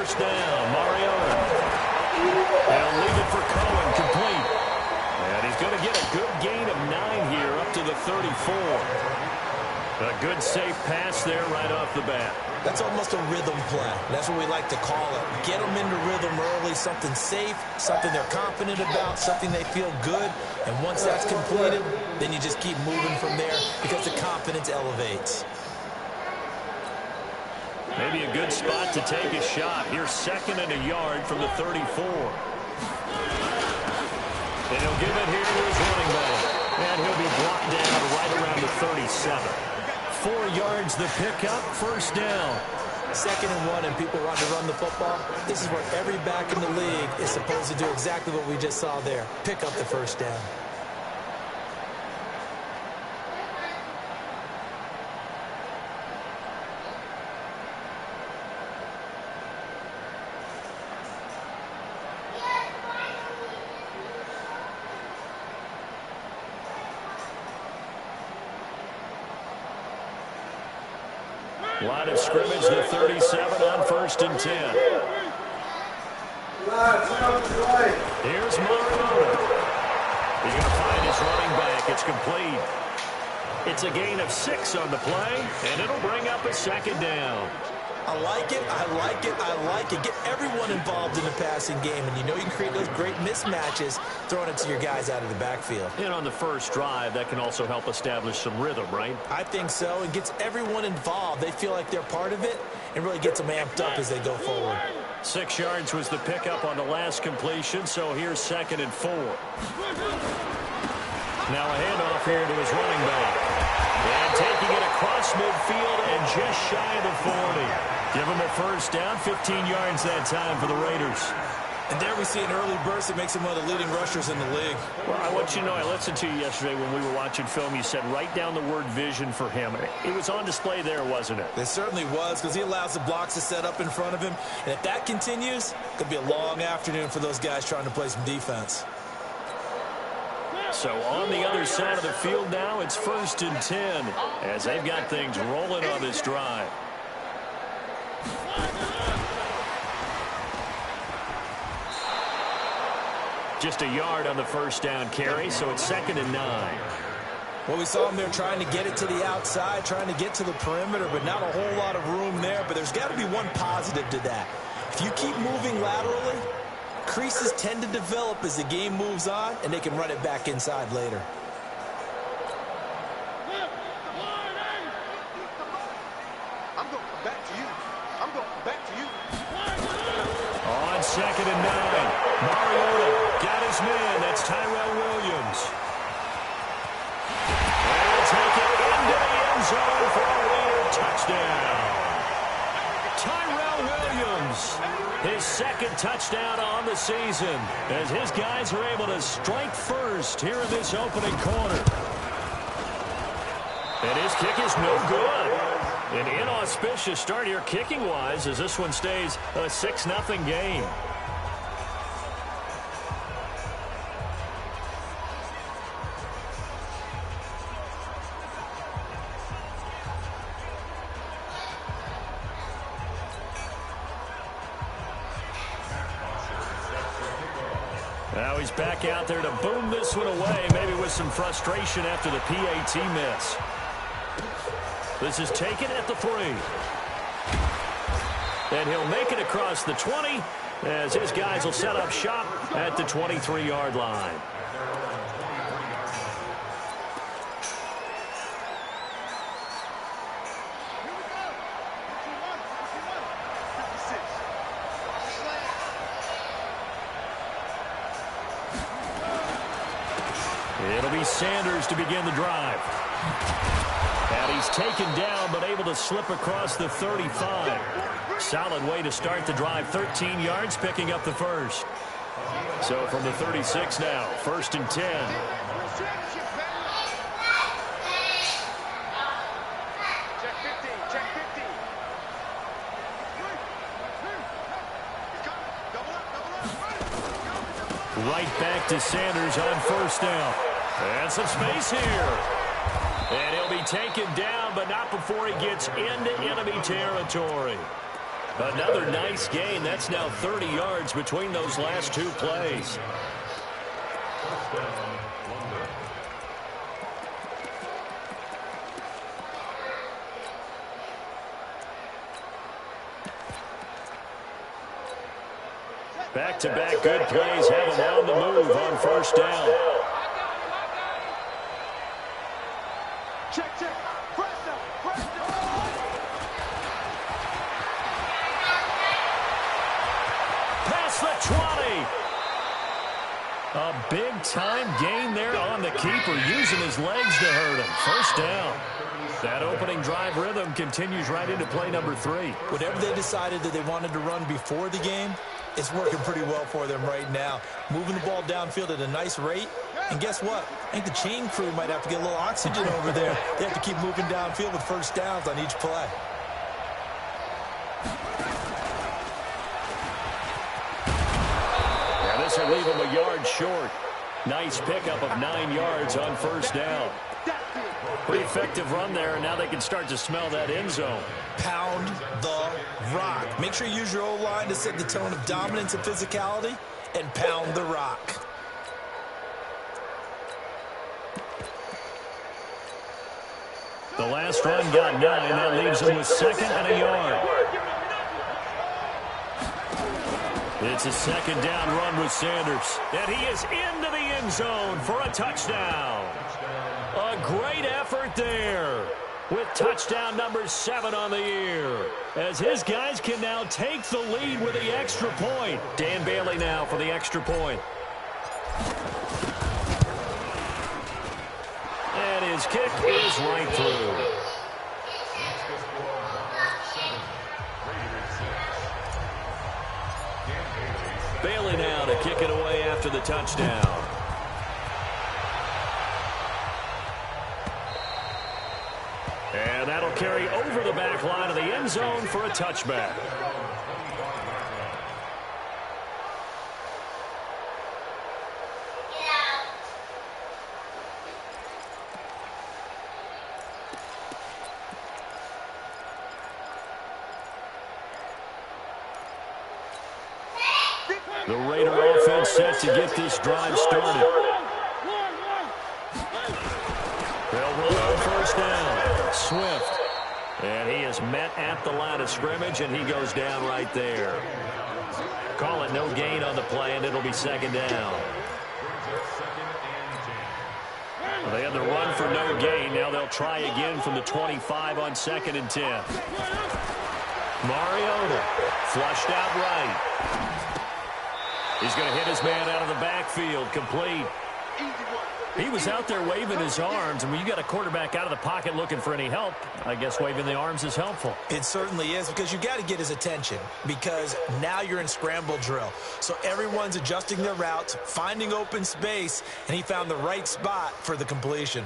first down. Mariota. They'll leave it for Cohen, complete. And he's going to get a good gain of 9 here up to the 34. A good safe pass there right off the bat. That's almost a rhythm play. That's what we like to call it. Get them into rhythm early, something safe, something they're confident about, something they feel good. And once that's completed, then you just keep moving from there because the confidence elevates. Maybe a good spot to take a shot. Here's 2nd and a yard from the 34. And he'll give it here to his running back. And he'll be brought down right around the 37. 4 yards the pickup, first down. 2nd and 1 and people want to run the football. This is where every back in the league is supposed to do exactly what we just saw there. Pick up the first down. Line of scrimmage, the 37 on 1st and 10. Here's Mariota. He's going to find his running back. It's complete. It's a gain of 6 on the play, and it'll bring up a 2nd down. I like it, I like it, I like it. Get everyone involved in the passing game, and you know you can create those great mismatches throwing it to your guys out of the backfield. And on the first drive, that can also help establish some rhythm, right? I think so. It gets everyone involved. They feel like they're part of it and really gets them amped up as they go forward. 6 yards was the pickup on the last completion, so here's 2nd and 4. Now a handoff here to his running back. And taking it across midfield and just shy of the 40. Give him a first down, 15 yards that time for the Raiders. And there we see an early burst that makes him one of the leading rushers in the league. Well, I want you to know, I listened to you yesterday when we were watching film. You said write down the word vision for him. It was on display there, wasn't it? It certainly was, because he allows the blocks to set up in front of him. And if that continues, it could be a long afternoon for those guys trying to play some defense. So on the other side of the field now, it's 1st and 10 as they've got things rolling on this drive. Just a yard on the first down carry, so it's 2nd and 9. Well, we saw him there trying to get it to the outside, trying to get to the perimeter, but not a whole lot of room there. But there's got to be one positive to that. If you keep moving laterally, creases tend to develop as the game moves on, and they can run it back inside later. I'm going back to you. I'm going back to you. On 2nd and 9, Mariota got his man. That's Tyrell Williams. And he'll take it into the end zone for a Raider touchdown. Tyrell Williams, his 2nd touchdown on the season, as his guys are able to strike first here in this opening quarter. And his kick is no good. An inauspicious start here kicking-wise as this one stays a 6-0 game. Now he's back out there to boom this one away, maybe with some frustration after the PAT miss. This is taken at the 3. And he'll make it across the 20 as his guys will set up shop at the 23-yard line. It'll be Sanders to begin the drive. And he's taken down, but able to slip across the 35. Solid way to start the drive. 13 yards, picking up the first. So from the 36 now, 1st and 10. Check 15, check 15. Right back to Sanders on 1st down. And some space here. And he'll be taken down, but not before he gets into enemy territory. Another nice gain. That's now 30 yards between those last two plays. Back-to-back good plays have him on the move on first down. Check. Press up. Past the 20. A big-time gain there on the keeper, using his legs to hurt him. First down. That opening drive rhythm continues right into play number 3. Whatever they decided that they wanted to run before the game, it's working pretty well for them right now. Moving the ball downfield at a nice rate. And guess what? I think the chain crew might have to get a little oxygen over there. They have to keep moving downfield with first downs on each play. Yeah, this will leave him a yard short. Nice pickup of 9 yards on first down. Pretty effective run there, and now they can start to smell that end zone. Pound the rock. Make sure you use your O-line to set the tone of dominance and physicality, and pound the rock. The last run got 9. That leaves him with 2nd and a yard. It's a 2nd down run with Sanders. And he is into the end zone for a touchdown. A great effort there with touchdown number 7 on the year, as his guys can now take the lead with the extra point. Dan Bailey now for the extra point. And his kick is right through. Bailey now to kick it away after the touchdown. And that'll carry over the back line of the end zone for a touchback. The Raider offense set to get this drive started. They'll run on first down. Swift. And he is met at the line of scrimmage, and he goes down right there. Call it no gain on the play, and it'll be 2nd down. They had the run for no gain. Now they'll try again from the 25 on 2nd and 10. Mariota flushed out right. He's going to hit his man out of the backfield. Complete. He was out there waving his arms, and when you got a quarterback out of the pocket looking for any help, I guess waving the arms is helpful. It certainly is, because you got to get his attention, because now you're in scramble drill. So everyone's adjusting their routes, finding open space, and he found the right spot for the completion.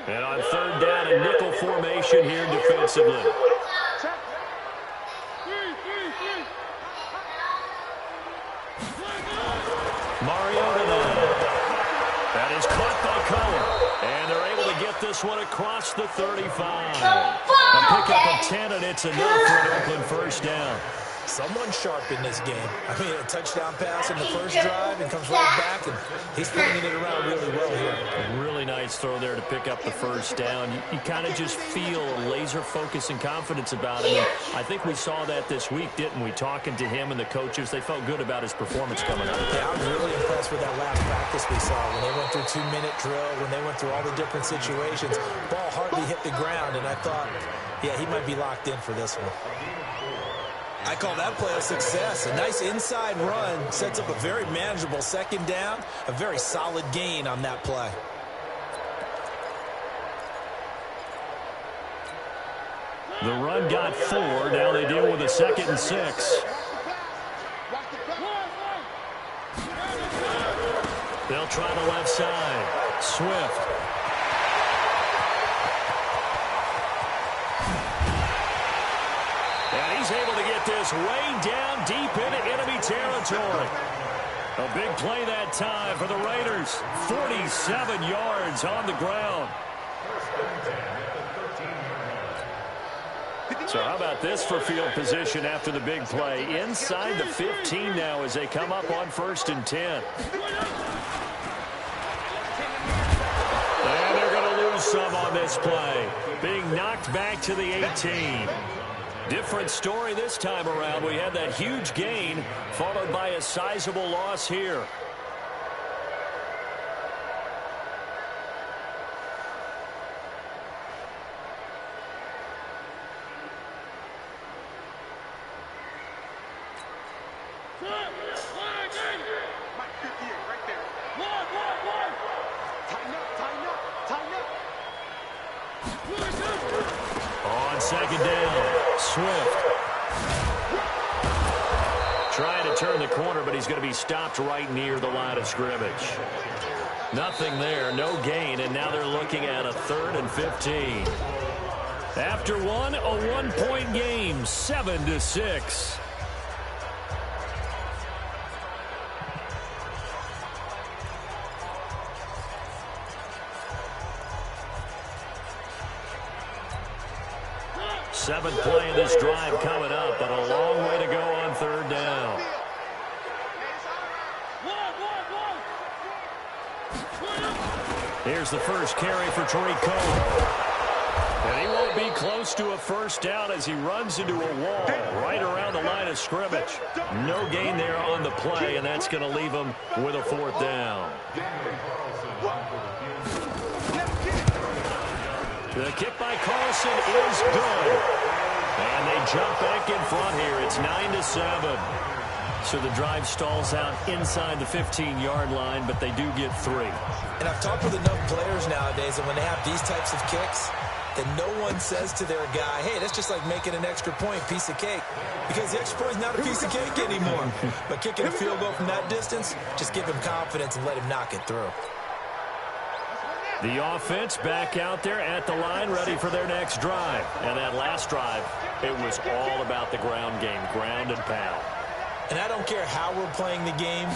And on 3rd down, a nickel formation here defensively. Mariota now. That is caught by Cohen. And they're able to get this one across the 35. A pickup of 10, and it's enough for an Oakland first down. Someone sharp in this game. I mean, a touchdown pass in the first drive and comes right back, and he's flinging it around really well here. A really nice throw there to pick up the first down. You kind of just feel a laser focus and confidence about him. And I think we saw that this week, didn't we? Talking to him and the coaches, they felt good about his performance coming up. Yeah, I was really impressed with that last practice we saw when they went through 2-minute drill, when they went through all the different situations. Ball hardly hit the ground, and I thought, yeah, he might be locked in for this one. I call that play a success. A nice inside run sets up a very manageable 2nd down. A very solid gain on that play. The run got 4. Now they deal with a 2nd and 6. They'll try the left side. Swift. And he's able to get this way down deep into enemy territory. A big play that time for the Raiders. 47 yards on the ground. So how about this for field position after the big play? Inside the 15 now as they come up on 1st and 10. And they're going to lose some on this play. Being knocked back to the 18. Different story this time around. We had that huge gain followed by a sizable loss here. On 2nd down, Swift. Trying to turn the corner, but he's going to be stopped right near the line of scrimmage. Nothing there, no gain, and now they're looking at a 3rd and 15. After one, a 1-point game, 7-6. Seventh play of this drive coming up, but a long way to go on 3rd down. Here's the first carry for Tariq Cohen. And he won't be close to a 1st down as he runs into a wall right around the line of scrimmage. No gain there on the play, and that's going to leave him with a 4th down. The kick by Carlson is good. And they jump back in front here. It's 9-7. So the drive stalls out inside the 15-yard line, but they do get 3. And I've talked with enough players nowadays, and when they have these types of kicks, then no one says to their guy, hey, that's just like making an extra point, piece of cake. Because the extra point is not a piece of cake anymore. But kicking a field goal from that distance, just give him confidence and let him knock it through. The offense back out there at the line, ready for their next drive. And that last drive, it was all about the ground game, ground and pound. And I don't care how we're playing the game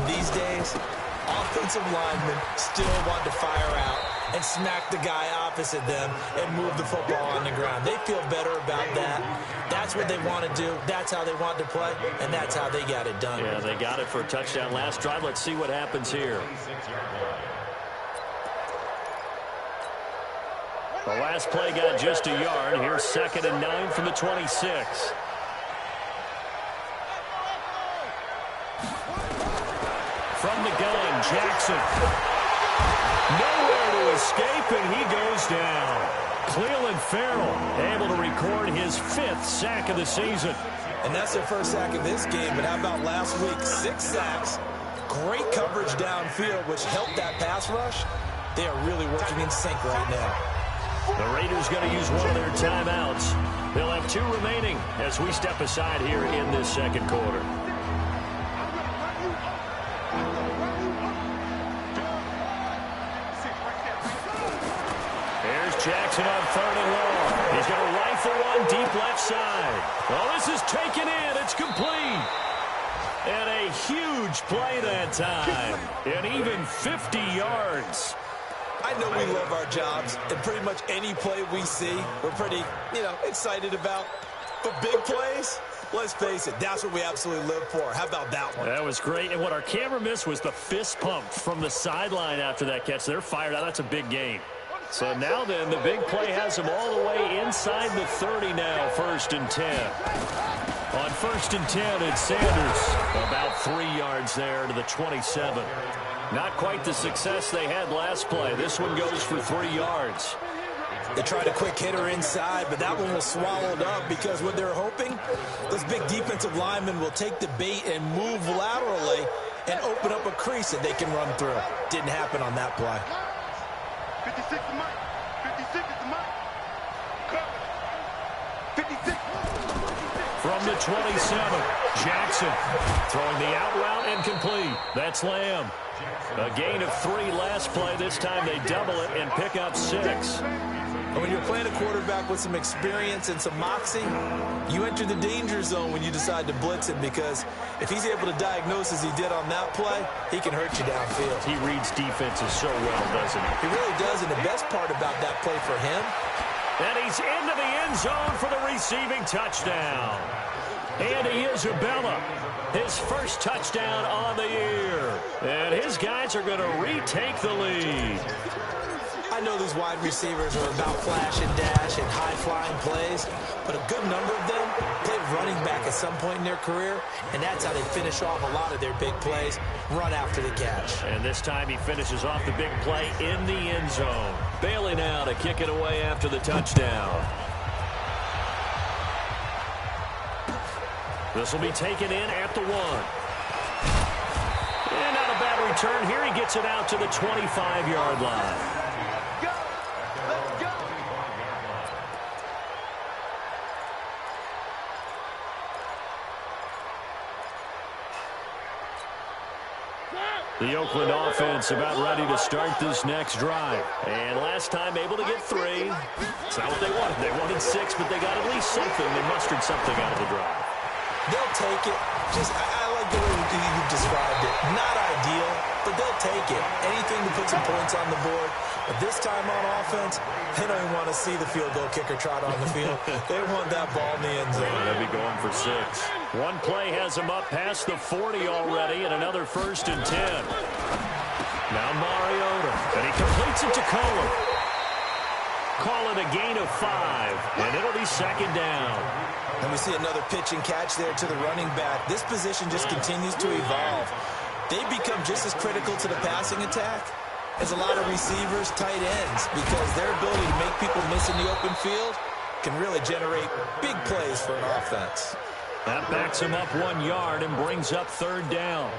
these days, offensive linemen still want to fire out and smack the guy opposite them and move the football on the ground. They feel better about that. That's what they want to do. That's how they want to play, and that's how they got it done. Yeah, they got it for a touchdown last drive. Let's see what happens here. The last play got just a yard. Here's 2nd and 9 from the 26. From the gun, Jackson. Nowhere to escape, and he goes down. Cleveland Farrell able to record his 5th sack of the season. And that's their first sack of this game, but how about last week? 6 sacks. Great coverage downfield, which helped that pass rush. They are really working in sync right now. The Raiders going to use one of their timeouts. They'll have 2 remaining as we step aside here in this 2nd quarter. Here's Jackson on 3rd and long. He's going to rifle one deep left side. Well, this is taken in. It's complete. And a huge play that time. And even 50 yards. I know we love our jobs, and pretty much any play we see, we're pretty, excited about. But big plays, let's face it, that's what we absolutely live for. How about that one? That was great. And what our camera missed was the fist pump from the sideline after that catch. They're fired out. That's a big game. So now then, the big play has them all the way inside the 30 now, 1st and 10. On 1st and 10, it's Sanders. About 3 yards there to the 27. Not quite the success they had last play. This one goes for 3 yards. They tried a quick hitter inside, but that one was swallowed up because what they're hoping, those big defensive linemen will take the bait and move laterally and open up a crease that they can run through. Didn't happen on that play. 56 to Mike. 56 to Mike. 56. From the 27, Jackson throwing the out route and complete. That's Lamb. A gain of 3 last play. This time they double it and pick up 6. And when you're playing a quarterback with some experience and some moxie, you enter the danger zone when you decide to blitz him, because if he's able to diagnose as he did on that play, he can hurt you downfield. He reads defenses so well, doesn't he? He really does, and the best part about that play for him And he's into the end zone for the receiving touchdown. Andy Isabella, his first touchdown on the year. And his guys are going to retake the lead. I know these wide receivers are about flash and dash and high-flying plays, but a good number of them played running back at some point in their career, and that's how they finish off a lot of their big plays, run after the catch. And this time he finishes off the big play in the end zone. Bailey now to kick it away after the touchdown. This will be taken in at the 1. And not a bad return here. He gets it out to the 25-yard line. The Oakland offense about ready to start this next drive. And last time able to get 3. It's not what they wanted. They wanted 6, but they got at least something. They mustered something out of the drive. They'll take it. I like the way you described it. Not ideal, but they'll take it. Anything to put some points on the board. But this time on offense, they don't even want to see the field goal kicker trot on the field. They want that ball in the end zone. They'll be going for 6. One play has them up past the 40 already, and another 1st and 10. Now Mariota, and he completes it to Cullen. Call it a gain of 5, and it'll be 2nd down. And we see another pitch and catch there to the running back. This position just continues to evolve. They become just as critical to the passing attack as a lot of receivers, tight ends, because their ability to make people miss in the open field can really generate big plays for an offense. That backs him up 1 yard and brings up 3rd down.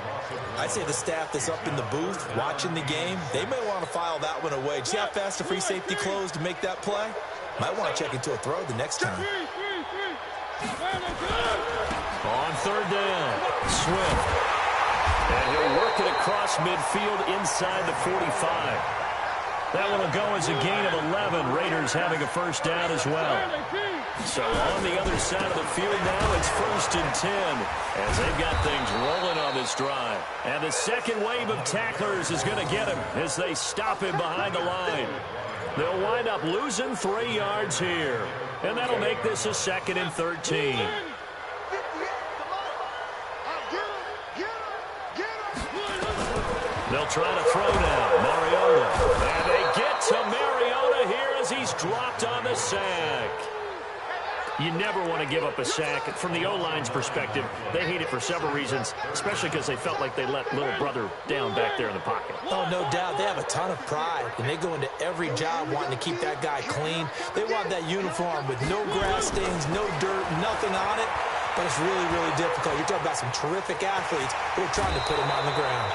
I'd say the staff that's up in the booth watching the game, they may want to file that one away. See how fast the free safety closed to make that play? Might want to check into a throw the next time. On 3rd down, Swift. And he'll work it across midfield inside the 45. That one will go as a gain of 11. Raiders having a 1st down as well. So on the other side of the field now, it's 1st and 10 as they've got things rolling on this drive. And the second wave of tacklers is going to get him as they stop him behind the line. They'll wind up losing 3 yards here. And that'll make this a 2nd and 13. They'll try to throw now. Mariota. And they get to Mariota here as he's dropped on the sack. You never want to give up a sack. From the O-line's perspective, they hate it for several reasons, especially because they felt like they let little brother down back there in the pocket. Oh, no doubt. They have a ton of pride, and they go into every job wanting to keep that guy clean. They want that uniform with no grass stains, no dirt, nothing on it. But it's really, really difficult. You're talking about some terrific athletes who are trying to put him on the ground.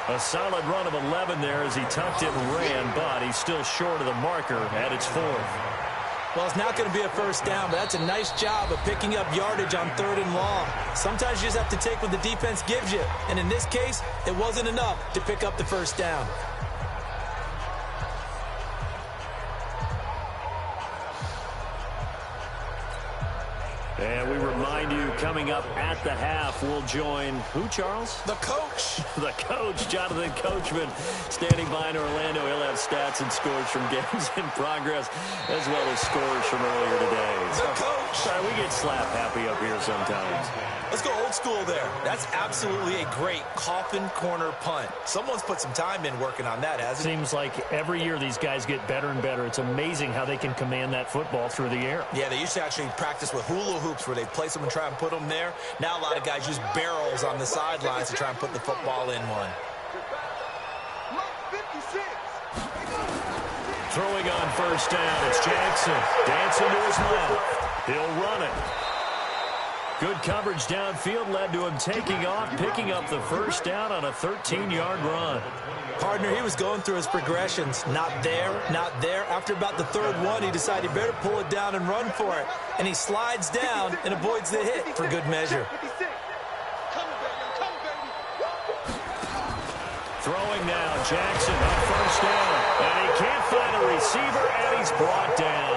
A solid run of 11 there as he tucked it and ran, but he's still short of the marker at its 4th. Well, it's not going to be a 1st down, but that's a nice job of picking up yardage on 3rd and long. Sometimes you just have to take what the defense gives you, and in this case, it wasn't enough to pick up the 1st down. And we remind you, coming up at the half, we'll join who, Charles? The coach. The coach, Jonathan Coachman, standing by in Orlando. He'll have stats and scores from games in progress, as well as scores from earlier today. The coach. Sorry, we get slap happy up here sometimes. Let's go old school there. That's absolutely a great coffin corner punt. Someone's put some time in working on that, hasn't it? Seems like every year these guys get better and better. It's amazing how they can command that football through the air. Yeah, they used to actually practice with hula hoops where they place them and try and put them there. Now a lot of guys use barrels on the sidelines to try and put the football in one. Throwing on 1st down, it's Jackson. Dancing to his left. He'll run it. Good coverage downfield led to him taking off, picking up the 1st down on a 13-yard run. Partner, he was going through his progressions. Not there, not there. After about the 3rd one, he decided he better pull it down and run for it. And he slides down and avoids the hit for good measure. Throwing now, Jackson on 1st down. And he can't find a receiver, and he's brought down.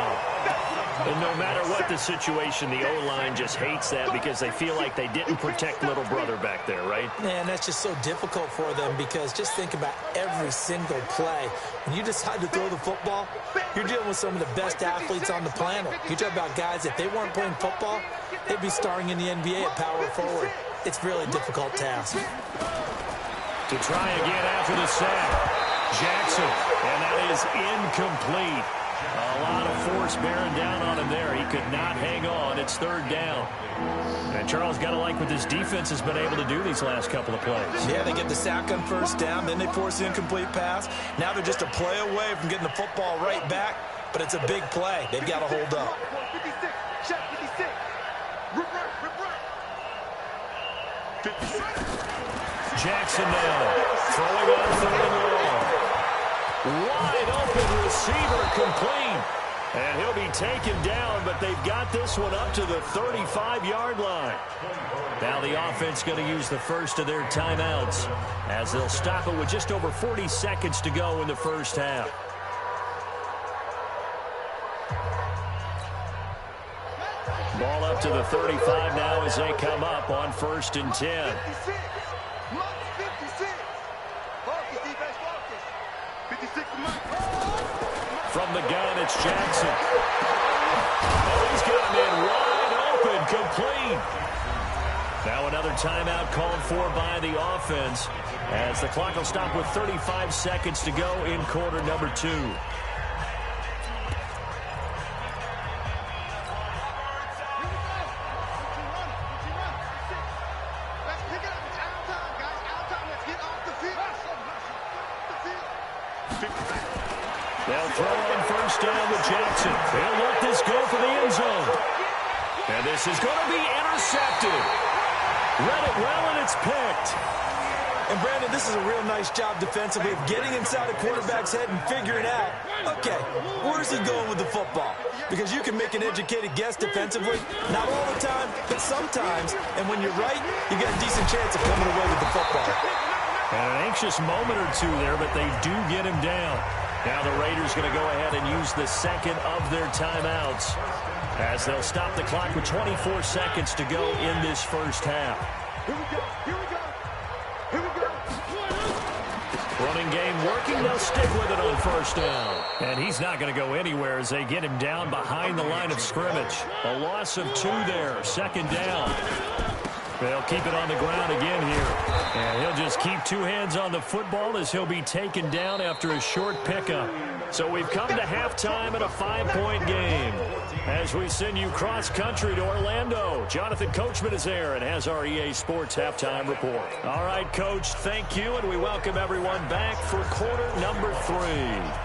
And no no matter what the situation, the O-line just hates that because they feel like they didn't protect little brother back there, right? Man, that's just so difficult for them because just think about every single play. When you decide to throw the football, you're dealing with some of the best athletes on the planet. You talk about guys, if they weren't playing football, they'd be starring in the NBA at power forward. It's really a difficult task. To try again after the sack, Jackson, and that is incomplete. A lot of force bearing down on him there. He could not hang on. It's third down. And Charles, got to like what this defense has been able to do these last couple of plays. Yeah, they get the sack on first down, then they force the incomplete pass. Now they're just a play away from getting the football right back, but it's a big play. They've got to hold up. 56, check 56. Jackson now throwing on third and long. Wide open receiver complete. And he'll be taken down, but they've got this one up to the 35-yard line. Now the offense going to use the first of their timeouts as they'll stop it with just over 40 seconds to go in the first half. Ball up to the 35 now as they come up on 1st and 10. From the gun, it's Jackson. Oh, he's got him in wide open, complete. Now another timeout called for by the offense as the clock will stop with 35 seconds to go in quarter number 2. They'll throw on first down with Jackson. They'll let this go for the end zone. And this is going to be intercepted. Read it well, and it's picked. And, Brandon, this is a real nice job defensively of getting inside a quarterback's head and figuring out, okay, where's he going with the football? Because you can make an educated guess defensively. Not all the time, but sometimes. And when you're right, you got a decent chance of coming away with the football. And an anxious moment or two there, but they do get him down. Now the Raiders going to go ahead and use the second of their timeouts as they'll stop the clock with 24 seconds to go in this first half. Here we go. Here we go. Here we go. Running game working. They'll stick with it on first down. And he's not going to go anywhere as they get him down behind the line of scrimmage. A loss of 2 there. Second down. They'll keep it on the ground again here. And he'll just keep 2 hands on the football as he'll be taken down after a short pickup. So we've come to halftime in a 5-point game. As we send you cross-country to Orlando, Jonathan Coachman is there and has our EA Sports halftime report. All right, Coach, thank you, and we welcome everyone back for quarter number 3.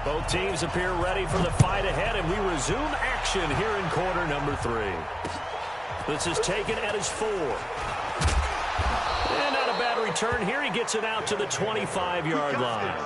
Both teams appear ready for the fight ahead, and we resume action here in quarter number 3. This is taken at his 4. And not a bad return here. He gets it out to the 25-yard line.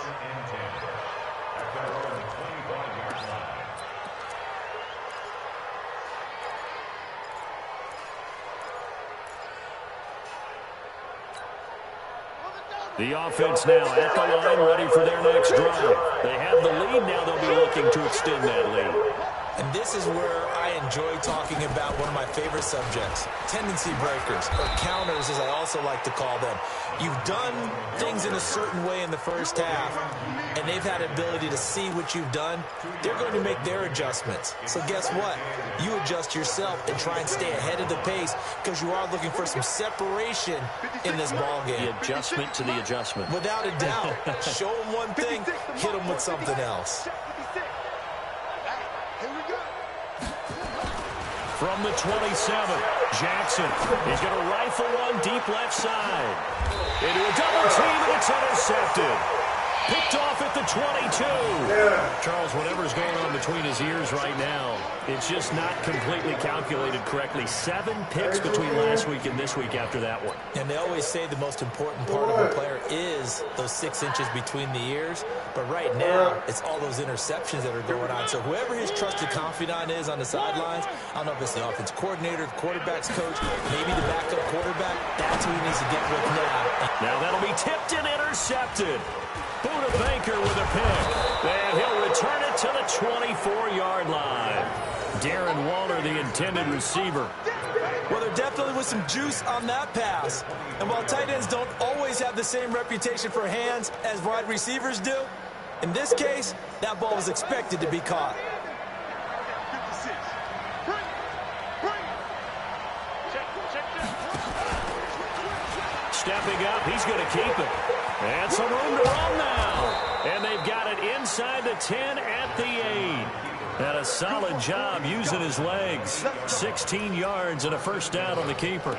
The offense now at the line, ready for their next drive. They have the lead. Now they'll be looking to extend that lead. And this is where I enjoy talking about one of my favorite subjects, tendency breakers, or counters as I also like to call them. You've done things in a certain way in the first half, and they've had the ability to see what you've done. They're going to make their adjustments. So guess what? You adjust yourself and try and stay ahead of the pace because you are looking for some separation in this ball game. The adjustment to the adjustment. Without a doubt. Show them one thing, hit them with something else. From the 27, Jackson. He's going to rifle one deep left side. Into a double team, and it's intercepted. Picked off at the 22. Charles, whatever's going on between his ears right now, it's just not completely calculated correctly. 7 picks between last week and this week after that one. And they always say the most important part of a player is those 6 inches between the ears. But right now, it's all those interceptions that are going on. So whoever his trusted confidant is on the sidelines, I don't know if it's the offense coordinator, the quarterback's coach, maybe the backup quarterback, that's who he needs to get with now. Now that'll be tipped and intercepted. Buda Baker with a pick. And he'll return it to the 24-yard line. Darren Waller, the intended receiver. Well, there definitely was some juice on that pass. And while tight ends don't always have the same reputation for hands as wide receivers do, in this case, that ball was expected to be caught. Stepping up, he's going to keep it. And some room to run now. And they've got it inside the 10 at the 8. And a solid job using his legs. 16 yards and a first down on the keeper.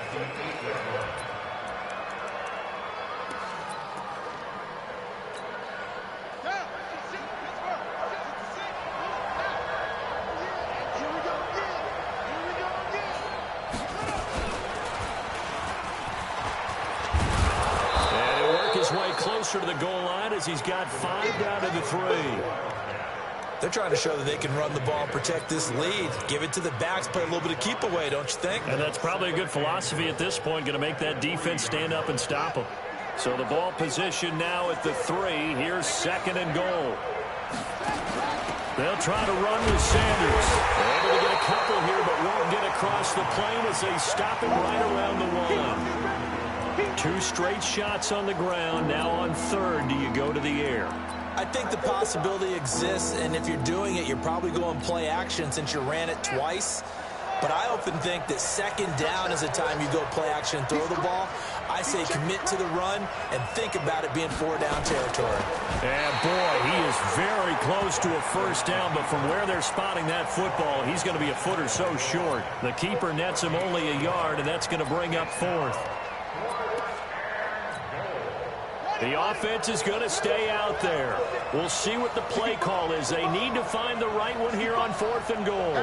To the goal line as he's got 5 down to the 3. They're trying to show that they can run the ball and protect this lead. Give it to the backs, play a little bit of keep away, don't you think? And that's probably a good philosophy at this point, going to make that defense stand up and stop them. So the ball position now at the 3. Here's 2nd and goal. They'll try to run with Sanders. Able to get a couple here, but won't get across the plane as they stop him right around the 1. 2 straight shots on the ground. Now on 3rd, do you go to the air? I think the possibility exists, and if you're doing it, you're probably going play action since you ran it twice. But I often think that 2nd down is the time you go play action and throw the ball. I say commit to the run and think about it being 4-down territory. And boy, he is very close to a first down, but from where they're spotting that football, he's going to be a foot or so short. The keeper nets him only a yard, and that's going to bring up 4th. The offense is going to stay out there. We'll see what the play call is. They need to find the right one here on 4th and goal.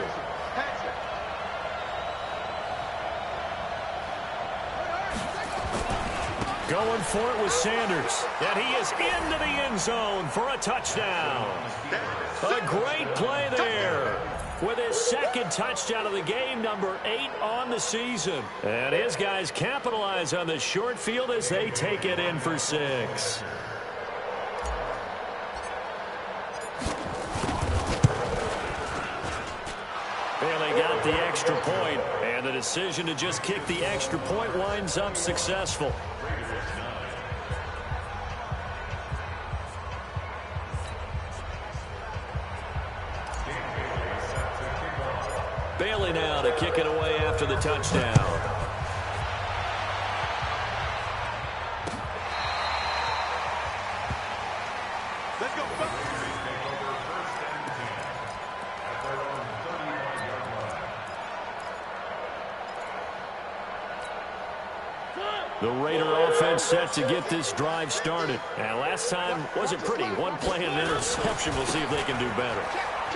Going for it with Sanders. And he is into the end zone for a touchdown. A great play there. With his 2nd touchdown of the game, number 8 on the season. And his guys capitalize on the short field as they take it in for 6. Bailey got the extra point, and the decision to just kick the extra point winds up successful. Bailey now to kick it away after the touchdown. Let's go. The Raider offense set to get this drive started. And last time wasn't pretty. One play and an interception. We'll see if they can do better.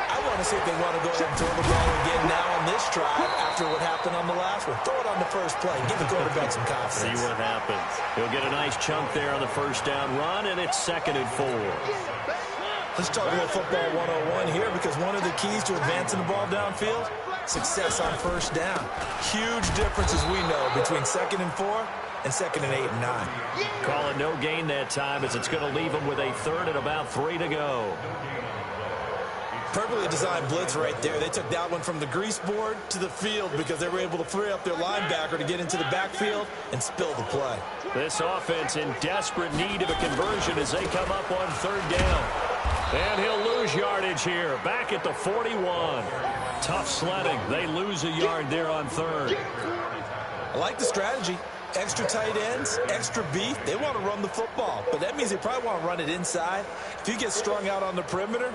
I want to see if they want to go ahead and throw the ball again now on this drive after what happened on the last one. Throw it on the first play. Give the quarterback some confidence. See what happens. He'll get a nice chunk there on the first down run, and it's 2nd and 4. Let's talk a little football 101 here, because one of the keys to advancing the ball downfield, success on first down. Huge difference, as we know, between 2nd and 4 and 2nd and 8 and 9. Call it no gain that time, as it's going to leave them with a 3rd and about 3 to go. Perfectly designed blitz right there. They took that one from the grease board to the field because they were able to free up their linebacker to get into the backfield and spill the play. This offense in desperate need of a conversion as they come up on 3rd down. And he'll lose yardage here. Back at the 41. Tough sledding. They lose a yard there on 3rd. I like the strategy. Extra tight ends, extra beef. They want to run the football, but that means they probably want to run it inside. If you get strung out on the perimeter,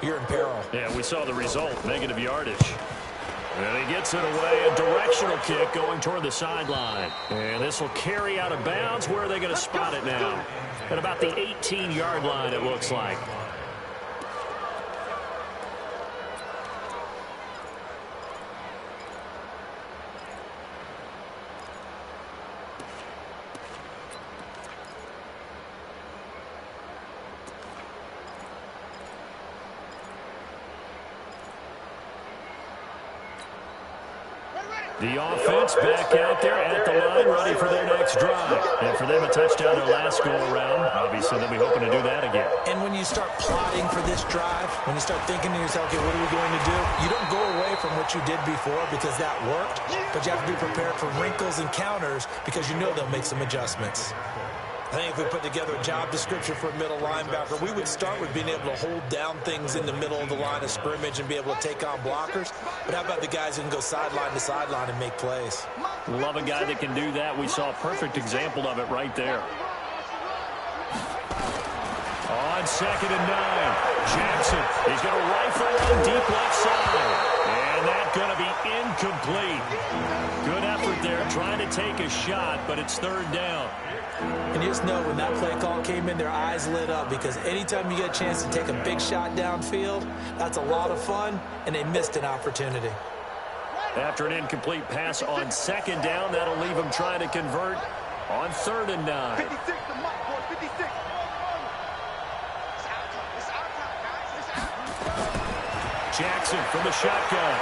you're in peril. Yeah, we saw the result, negative yardage. And he gets it away, a directional kick going toward the sideline. And this will carry out of bounds. Where are they going to spot it now? At about the 18-yard line, it looks like. The offense back out there at the line, ready for their next drive. And for them, a touchdown their last go-around. Obviously, they'll be hoping to do that again. And when you start plotting for this drive, when you start thinking to yourself, okay, what are we going to do? You don't go away from what you did before because that worked, but you have to be prepared for wrinkles and counters because you know they'll make some adjustments. I think if we put together a job description for a middle linebacker, we would start with being able to hold down things in the middle of the line of scrimmage and be able to take on blockers. But how about the guys who can go sideline to sideline and make plays? Love a guy that can do that. We saw a perfect example of it right there. On 2nd and 9, Jackson. He's going to rifle one deep left side. And that's going to be incomplete. Good effort there trying to take a shot, but it's 3rd down. And you just know when that play call came in, their eyes lit up because anytime you get a chance to take a big shot downfield, that's a lot of fun, and they missed an opportunity. After an incomplete pass on 2nd down, that'll leave them trying to convert on 3rd and 9. 56 to Mike, boy, 56. Jackson from the shotgun.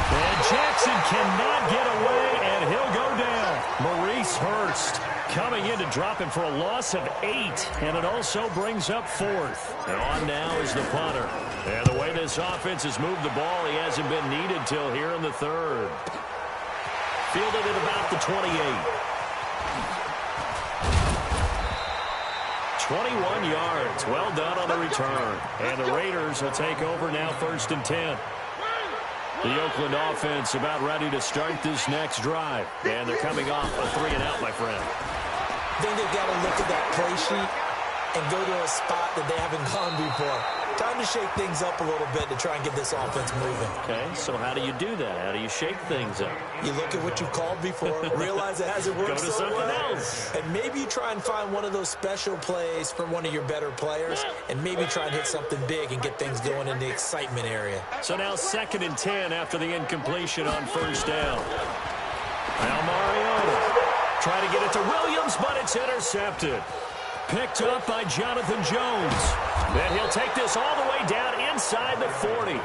And Jackson cannot get away, and he'll go down. Maurice Hurst coming in to drop him for a loss of 8, and it also brings up 4th. And on now is the punter. And the way this offense has moved the ball, he hasn't been needed till here in the 3rd. Fielded at about the 28. 21 yards. Well done on the return. And the Raiders will take over now 1st and 10. The Oakland offense about ready to start this next drive. And they're coming off a 3-and-out, my friend. I think they've got to look at that play sheet and go to a spot that they haven't gone before. Time to shake things up a little bit to try and get this offense moving. Okay, so how do you do that? How do you shake things up? You look at what you've called before, realize it hasn't worked Go to so something well, else. and maybe you try and find one of those special plays for one of your better players, and maybe try and hit something big and get things going in the excitement area. So now 2nd and 10 after the incompletion on 1st down. Now Mariota trying to get it to Williams, but it's intercepted. Picked up by Jonathan Jones. Then he'll take this all the way down inside the 40.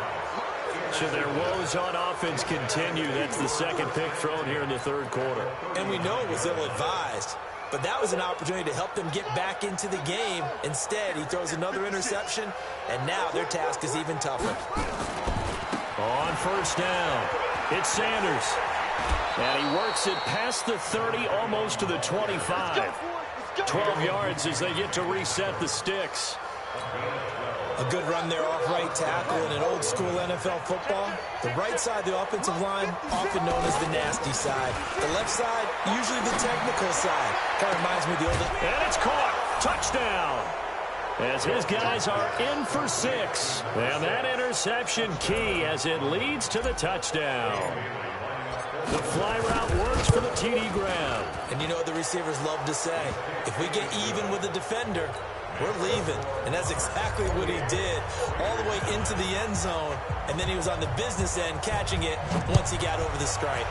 So their woes on offense continue. That's the 2nd pick thrown here in the 3rd quarter. And we know it was ill-advised, but that was an opportunity to help them get back into the game. Instead, he throws another interception, and now their task is even tougher. On 1st down, it's Sanders. And he works it past the 30, almost to the 25. 12 yards as they get to reset the sticks. A good run there off right tackle in an old-school NFL football. The right side of the offensive line, often known as the nasty side. The left side, usually the technical side. Kind of reminds me of the old... And it's caught. Touchdown. As his guys are in for 6. And that interception key as it leads to the touchdown. The fly route works for the TD grab. And you know what the receivers love to say? If we get even with the defender, we're leaving. And that's exactly what he did, all the way into the end zone. And then he was on the business end catching it once he got over the stripe.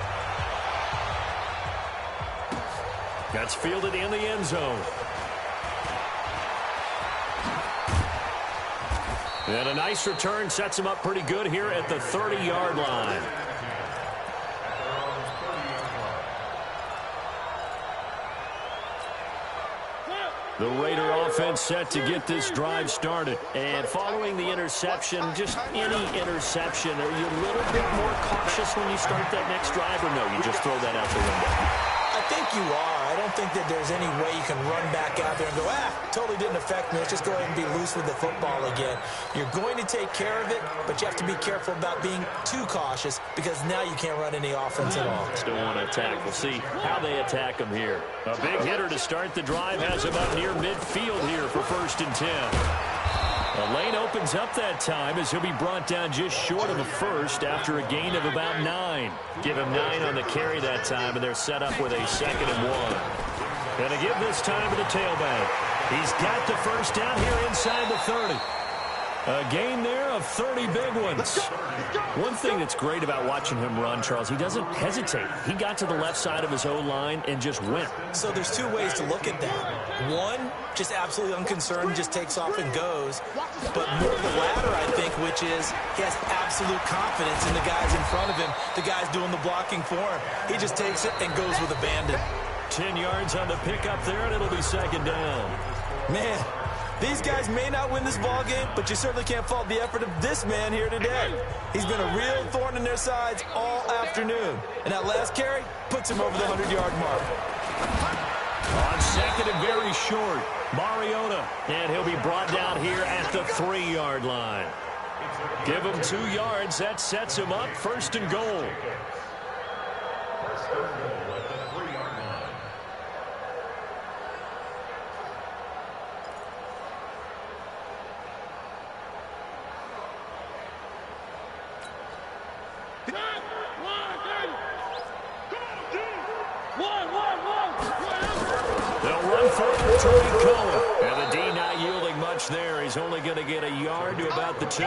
That's fielded in the end zone. And a nice return sets him up pretty good here at the 30-yard line. The Raider offense set to get this drive started. And following the interception, just any interception, are you a little bit more cautious when you start that next drive, or no, you just throw that out the window? I think you are. I don't think that there's any way you can run back out there and go, totally didn't affect me. Let's just go ahead and be loose with the football again. You're going to take care of it, but you have to be careful about being too cautious because now you can't run any offense at all. Still want to attack. We'll see how they attack him here. A big hitter to start the drive has him up near midfield here for 1st and 10. The lane opens up that time as he'll be brought down just short of a first after a gain of about 9. Give him 9 on the carry that time, and they're set up with a 2nd and 1. And to give this time to the tailback. He's got the first down here inside the 30. A gain there of 30 big ones. One thing that's great about watching him run, Charles, he doesn't hesitate. He got to the left side of his O-line and just went. So there's 2 ways to look at that. One, just absolutely unconcerned, just takes off and goes. But more the latter, I think, strength, which is he has absolute confidence in the guys in front of him, the guys doing the blocking for him. He just takes it and goes with abandon. 10 yards on the pickup there, and it'll be second down. Man, these guys may not win this ball game, but you certainly can't fault the effort of this man here today. He's been a real thorn in their sides all afternoon. And that last carry puts him over the 100-yard mark. On second and very short, Mariota. And he'll be brought down here at the 3-yard line. Give him 2 yards. That sets him up first and goal. And the D not yielding much there. He's only going to get a yard to about the 2.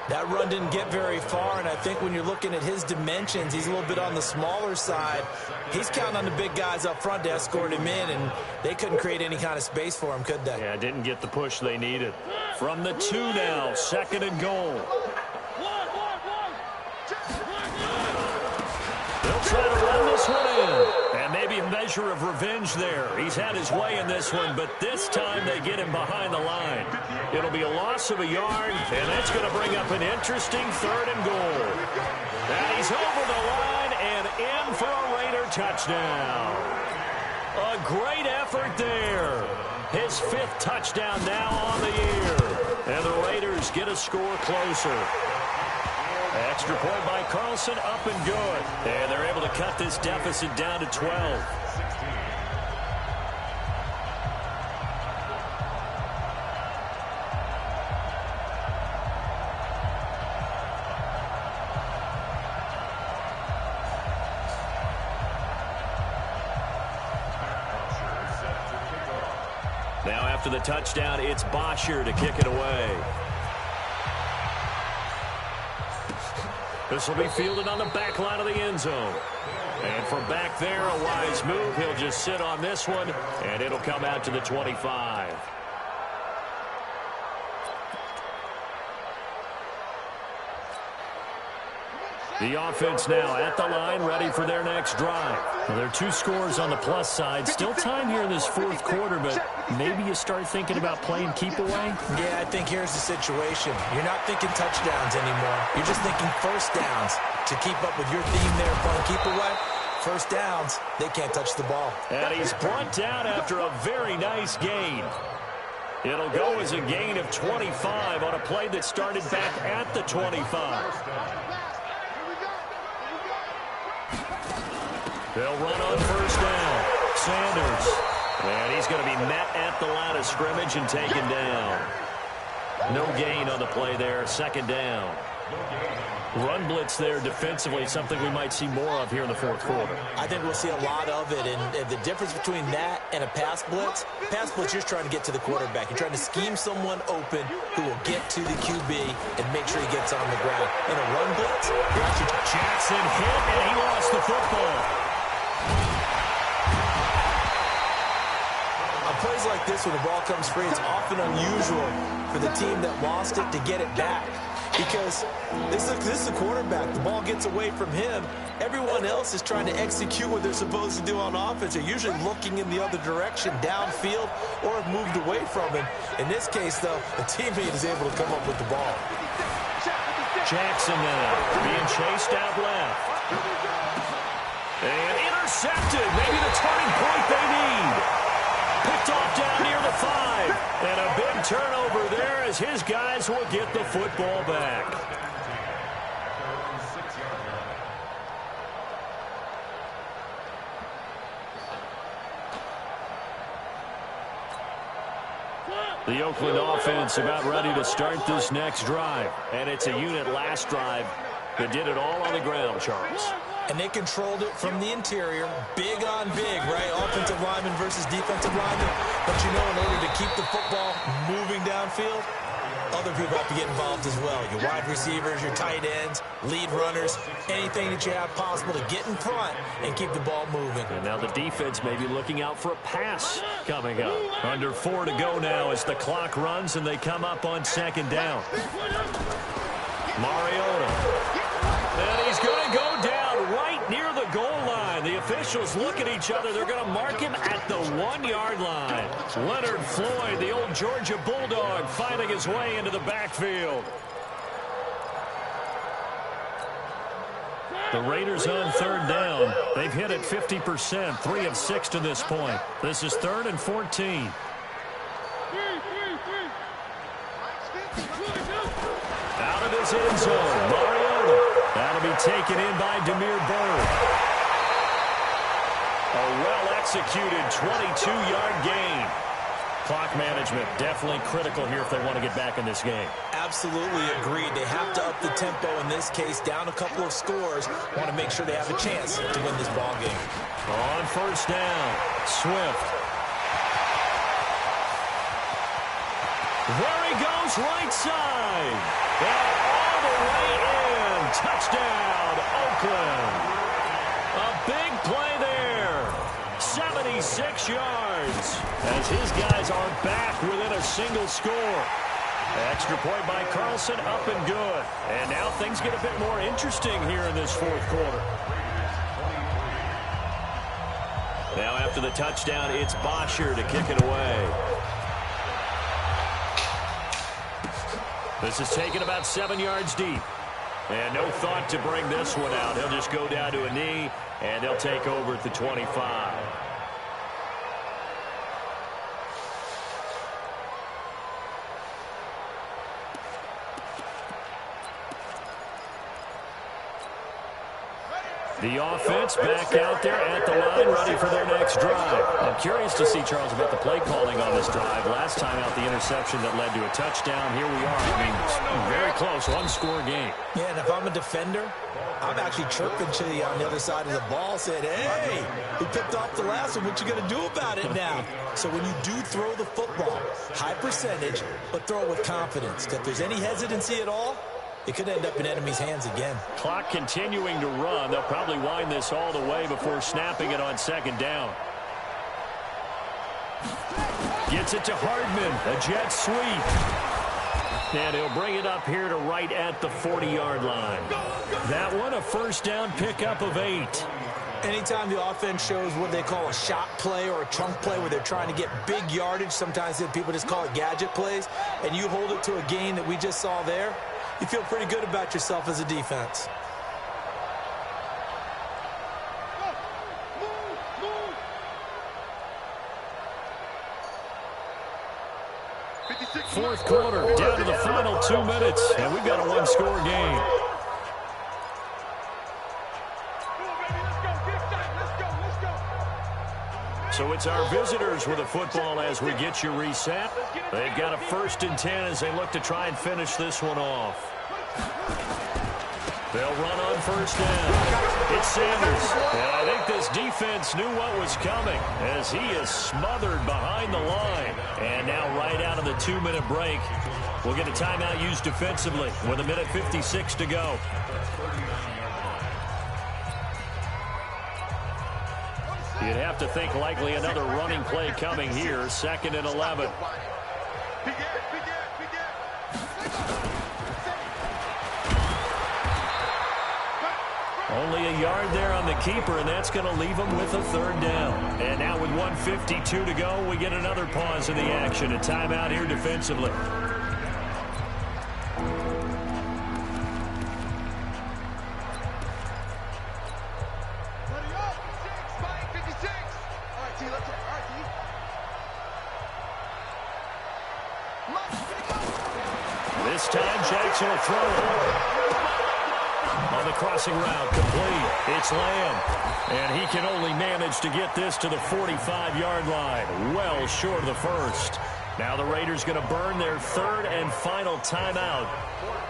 That run didn't get very far, and I think when you're looking at his dimensions, he's a little bit on the smaller side. He's counting on the big guys up front to escort him in, and they couldn't create any kind of space for him, could they? Yeah, didn't get the push they needed. From the 2 now, second and goal. They'll try to run this one in. And maybe a measure of revenge there. He's had his way in this one, but this time they get him behind the line. It'll be a loss of a yard, and that's going to bring up an interesting third and goal. And he's over the line and in for a Raider touchdown. A great effort there. His 5th touchdown now on the year. And the Raiders get a score closer. Extra point by Carlson, up and good. And they're able to cut this deficit down to 12. Now after the touchdown, it's Bosher to kick it away. This will be fielded on the back line of the end zone. And from back there, a wise move. He'll just sit on this one, and it'll come out to the 25. The offense now at the line, ready for their next drive. Well, there are 2 scores on the plus side. Still time here in this 4th quarter, but maybe you start thinking about playing keep away? Yeah, I think here's the situation. You're not thinking touchdowns anymore. You're just thinking first downs. To keep up with your theme there, playing keep away, first downs, they can't touch the ball. And he's brought down after a very nice gain. It'll go as a gain of 25 on a play that started back at the 25. They'll run on first down. Sanders. And he's going to be met at the line of scrimmage and taken down. No gain on the play there. Second down. Run blitz there defensively, something we might see more of here in the 4th quarter. I think we'll see a lot of it, and the difference between that and a pass blitz, you're just trying to get to the quarterback. You're trying to scheme someone open who will get to the QB and make sure he gets on the ground. In a run blitz, you're actually... Jackson hit, and he lost the football. On plays like this, when the ball comes free, it's often unusual for the team that lost it to get it back. Because this is the quarterback. The ball gets away from him. Everyone else is trying to execute what they're supposed to do on offense. They're usually looking in the other direction, downfield, or have moved away from him. In this case, though, the teammate is able to come up with the ball. Jackson now being chased out left. And intercepted. Maybe the turning point they need. Picked off down near the 5. And a big turnover there as his guys will get the football back. The Oakland offense about ready to start this next drive. And it's a unit last drive that did it all on the ground, Charles. And they controlled it from the interior, big on big, right? Offensive lineman versus defensive lineman. But you know, in order to keep the football moving downfield, other people have to get involved as well. Your wide receivers, your tight ends, lead runners, anything that you have possible to get in front and keep the ball moving. And now the defense may be looking out for a pass coming up. Under 4 to go now as the clock runs and they come up on second down. Mariota. And he's going to go down right near the goal line. The officials look at each other. They're going to mark him at the 1-yard line. Leonard Floyd, the old Georgia Bulldog, finding his way into the backfield. The Raiders on third down. They've hit it 50%, 3 of 6 to this point. This is 3rd and 14. Out of his end zone, Mariota. That'll be taken in by Demir Bird. A well-executed 22-yard gain. Clock management definitely critical here if they want to get back in this game. Absolutely agreed. They have to up the tempo in this case, down a couple of scores. Want to make sure they have a chance to win this ball game. On first down, Swift. There he goes, right side. And all the way in. Touchdown, Oakland. A big play there. 76 yards. As his guys are back within a single score. Extra point by Carlson, up and good. And now things get a bit more interesting here in this fourth quarter. Now after the touchdown, it's Bosher to kick it away. This is taken about 7 yards deep. And no thought to bring this one out. He'll just go down to a knee, and they'll take over at the 25. The offense back out there at the line, ready for their next drive. I'm curious to see, Charles, about the play calling on this drive. Last time out, the interception that led to a touchdown. Here we are. I mean, very close, one-score game. Yeah, and if I'm a defender, I'm actually chirping to you on the other side of the ball, saying, hey, he picked off the last one. What you going to do about it now? So when you do throw the football, high percentage, but throw it with confidence. If there's any hesitancy at all, it could end up in enemy's hands again. Clock continuing to run. They'll probably wind this all the way before snapping it on second down. Gets it to Hardman. A jet sweep. And he'll bring it up here to right at the 40-yard line. That one, a first down pickup of 8. Anytime the offense shows what they call a shot play or a chunk play where they're trying to get big yardage, sometimes people just call it gadget plays, and you hold it to a gain that we just saw there, you feel pretty good about yourself as a defense. Fourth quarter, down to the final 2 minutes, and we've got a one-score game. So it's our visitors with a football as we get you reset. They've got a 1st and 10 as they look to try and finish this one off. They'll run on first down. It's Sanders. And I think this defense knew what was coming as he is smothered behind the line. And now right out of the 2-minute break, we'll get a timeout used defensively with 1:56 to go. You'd have to think likely another running play coming here. 2nd and 11. Only a yard there on the keeper, and that's going to leave him with a 3rd down. And now with 1:52 to go, we get another pause in the action. A timeout here defensively. This time, Jackson will throw it. On the crossing route, complete. It's Lamb. And he can only manage to get this to the 45-yard line. Well short of the first. Now the Raiders going to burn their 3rd and final timeout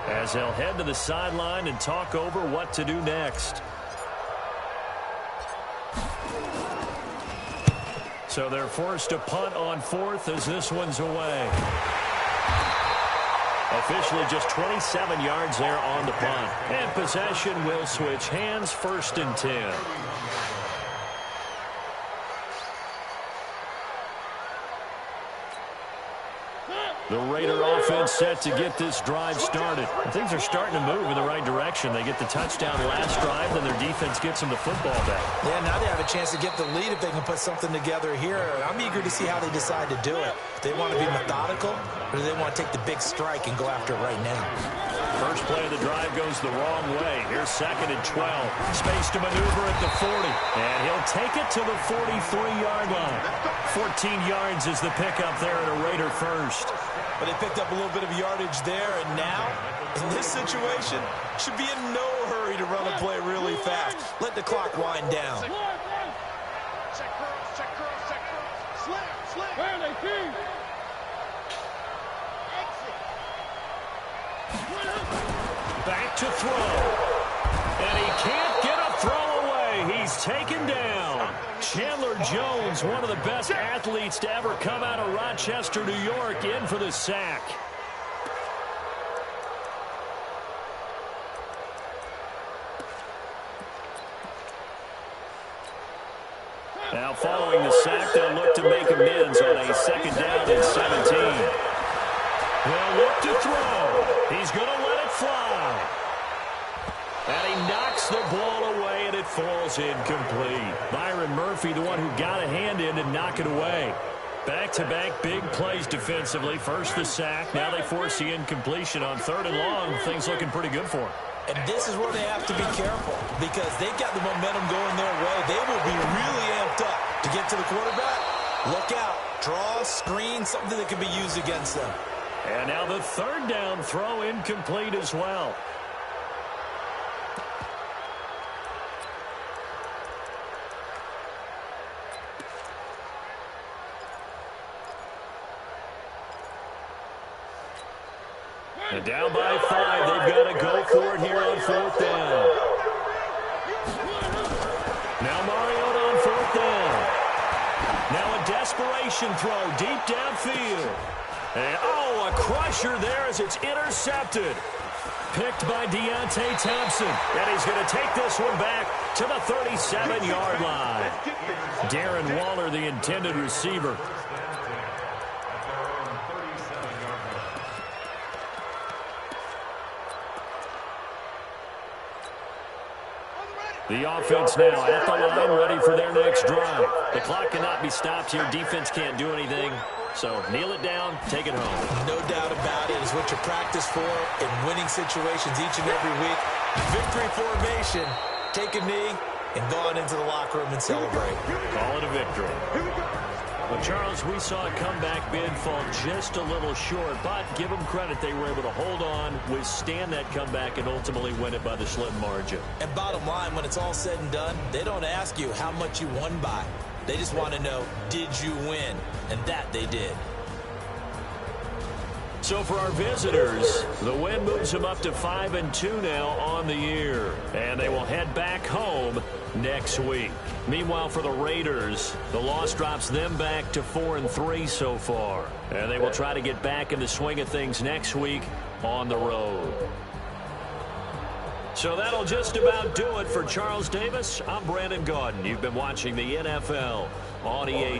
as they'll head to the sideline and talk over what to do next. So they're forced to punt on 4th as this one's away. Officially just 27 yards there on the punt. And possession will switch hands, 1st and 10. The Raider offense set to get this drive started. Things are starting to move in the right direction. They get the touchdown last drive, then their defense gets them the football back. Yeah, now they have a chance to get the lead if they can put something together here. I'm eager to see how they decide to do it. Do they want to be methodical, or do they want to take the big strike and go after it right now? First play of the drive goes the wrong way. Here's 2nd and 12. Space to maneuver at the 40. And he'll take it to the 43-yard line. 14 yards is the pickup there at a Raider first. But they picked up a little bit of yardage there, and now, in this situation, should be in no hurry to run a play really fast. Let the clock wind down. Check cross, check cross, check cross. Slip. Where are they keep? Exit. Back to throw. And he can't get a throw away. He's taken down. Chandler Jones, one of the best athletes to ever come out of Rochester, New York, in for the sack. Now following the sack, they'll look to make amends on a 2nd down and 17. They'll look to throw. He's going to let it fly. And he knocks the ball away, and it falls incomplete. Byron Murphy, the one who got a hand in to knock it away. Back-to-back big plays defensively. First the sack. Now they force the incompletion on 3rd and long. Things looking pretty good for him. And this is where they have to be careful because they've got the momentum going their way. They will be really amped up to get to the quarterback. Look out. Draw, screen, something that can be used against them. And now the 3rd down throw incomplete as well. And down by 5, they've got to go for it here on 4th down. Now Mariota on 4th down. Now a desperation throw deep downfield. And, oh, a crusher there as it's intercepted. Picked by Deontay Thompson. And he's going to take this one back to the 37-yard line. Darren Waller, the intended receiver. The offense now at the line, ready for their next drive. The clock cannot be stopped here. Defense can't do anything. So kneel it down, take it home. No doubt about it. It's what you practice for in winning situations each and every week. Victory formation. Take a knee and go on into the locker room and celebrate. Call it a victory. Well, Charles, we saw a comeback bid fall just a little short, but give them credit. They were able to hold on, withstand that comeback, and ultimately win it by the slim margin. And bottom line, when it's all said and done, they don't ask you how much you won by. They just want to know, did you win? And that they did. So for our visitors, the win moves them up to 5-2 now on the year. And they will head back home next week. Meanwhile, for the Raiders, the loss drops them back to 4-3 so far. And they will try to get back in the swing of things next week on the road. So that'll just about do it for Charles Davis. I'm Brandon Gaudin. You've been watching the NFL on EA.